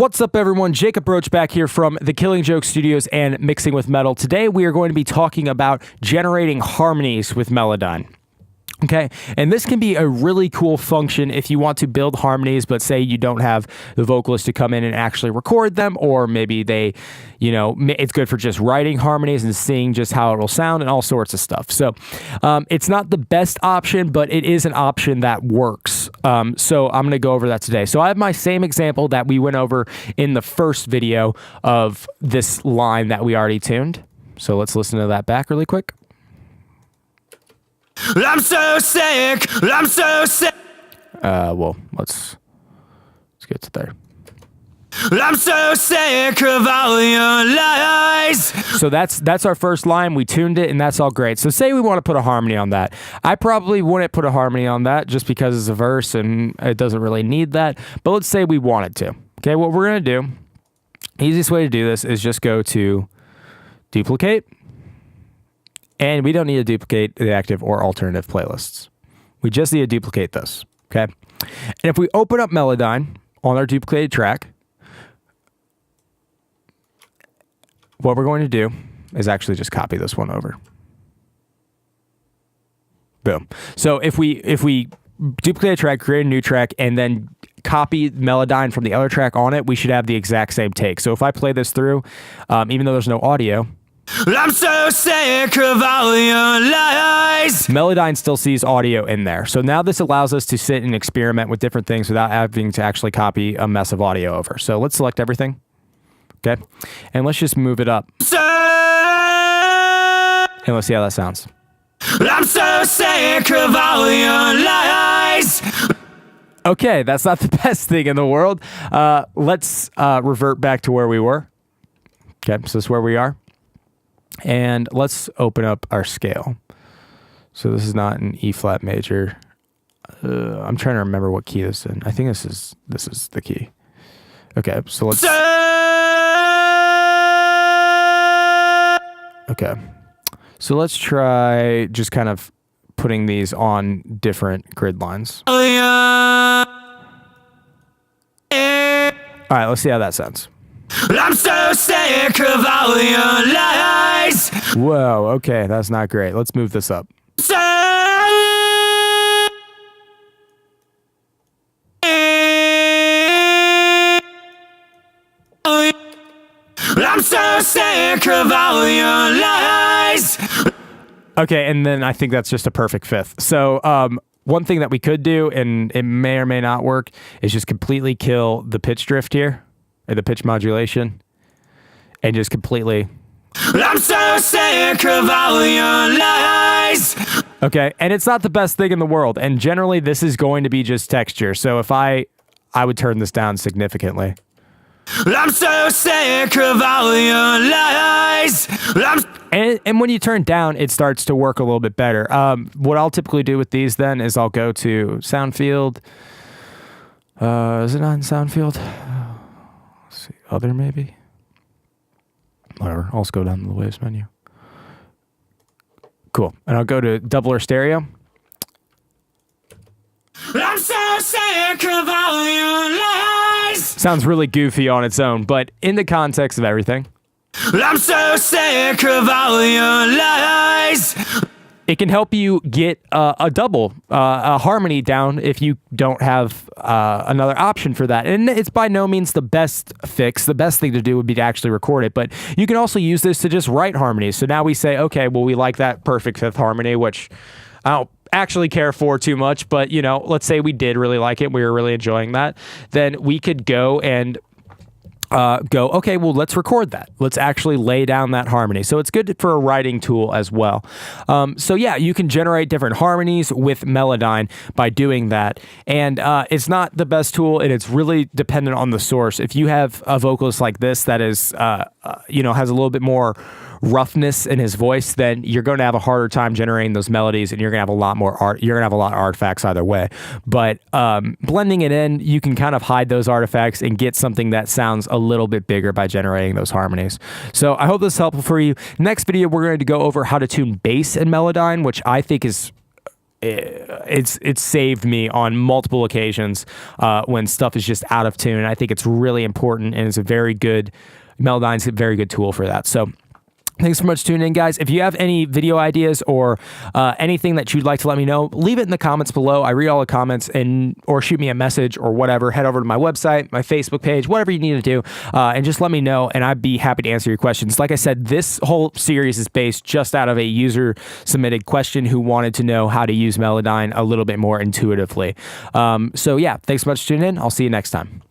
What's up, everyone? Jacob Roach back here from the Killing Joke Studios and Mixing with Metal. Today, we are going to be talking about generating harmonies with Melodyne. Okay, and this can be a really cool function if you want to build harmonies, but say you don't have the vocalist to come in and actually record them, or maybe they, it's good for just writing harmonies and seeing just how it'll sound and all sorts of stuff. So it's not the best option, but it is an option that works. So I'm going to go over that today. So I have my same example that we went over in the first video of this line that we already tuned. So let's listen to that back really quick. I'm so sick. I'm so sick. Well, let's get to there. I'm so sick of all your lies. So that's our first line. We tuned it, and that's all great. So say we want to put a harmony on that. I probably wouldn't put a harmony on that just because it's a verse and it doesn't really need that. But let's say we wanted to. Okay, what we're going to do, easiest way to do this is just go to duplicate. And we don't need to duplicate the active or alternative playlists. We just need to duplicate this, okay? And if we open up Melodyne on our duplicated track, what we're going to do is actually just copy this one over. Boom. So if we duplicate a track, create a new track, and then copy Melodyne from the other track on it, we should have the exact same take. So if I play this through, even though there's no audio, I'm so sick of all your lies. Melodyne still sees audio in there. So now this allows us to sit and experiment with different things without having to actually copy a mess of audio over. So let's select everything. Okay. And let's just move it up. And let's see how that sounds. I'm so sick of all your lies. Okay, that's not the best thing in the world. Let's revert back to where we were. Okay, so this is where we are. And let's open up our scale. So this is not an E flat major. I'm trying to remember what key this is in. I think this is the key. Okay, so let's. Okay, so let's try just kind of putting these on different grid lines. All right, let's see how that sounds. I'm so sick of all your lies. Whoa, okay, that's not great. Let's move this up. I'm so sick of all your lies. Okay, and then I think that's just a perfect fifth. So one thing that we could do, and it may or may not work, is just completely kill the pitch drift here. Or the pitch modulation, and just completely. I'm so sick of all your lies. Okay, and it's not the best thing in the world, and generally this is going to be just texture. So if I would turn this down significantly. I'm so sick of all your lies. And when you turn down, it starts to work a little bit better. What I'll typically do with these then is I'll go to sound field. Is it on sound field? See, other maybe? Whatever. I'll just go down to the waves menu. Cool. And I'll go to double or stereo. I'm so sick of all your lies. Sounds really goofy on its own, but in the context of everything. I'm so sick of all your lies. It can help you get a double, a harmony down if you don't have another option for that. And it's by no means the best fix. The best thing to do would be to actually record it. But you can also use this to just write harmonies. So now we say, okay, well, we like that perfect fifth harmony, which I don't actually care for too much. But, let's say we did really like it. We were really enjoying that. Then we could go and okay, well, let's record that. Let's actually lay down that harmony. So it's good for a writing tool as well. So yeah, you can generate different harmonies with Melodyne by doing that. And it's not the best tool, and it's really dependent on the source. If you have a vocalist like this that is, has a little bit more roughness in his voice, then you're going to have a harder time generating those melodies, and you're going to have a lot more art. You're going to have a lot of artifacts either way. But blending it in, you can kind of hide those artifacts and get something that sounds a little bit bigger by generating those harmonies. So I hope this is helpful for you. Next video, we're going to go over how to tune bass in Melodyne, which I think is it's saved me on multiple occasions when stuff is just out of tune. I think it's really important, and it's a very good, Melodyne's a very good tool for that. So thanks so much for tuning in, guys. If you have any video ideas or anything that you'd like to let me know, leave it in the comments below. I read all the comments, or shoot me a message or whatever. Head over to my website, my Facebook page, whatever you need to do, and just let me know, and I'd be happy to answer your questions. Like I said, this whole series is based just out of a user-submitted question who wanted to know how to use Melodyne a little bit more intuitively. So yeah, thanks so much for tuning in. I'll see you next time.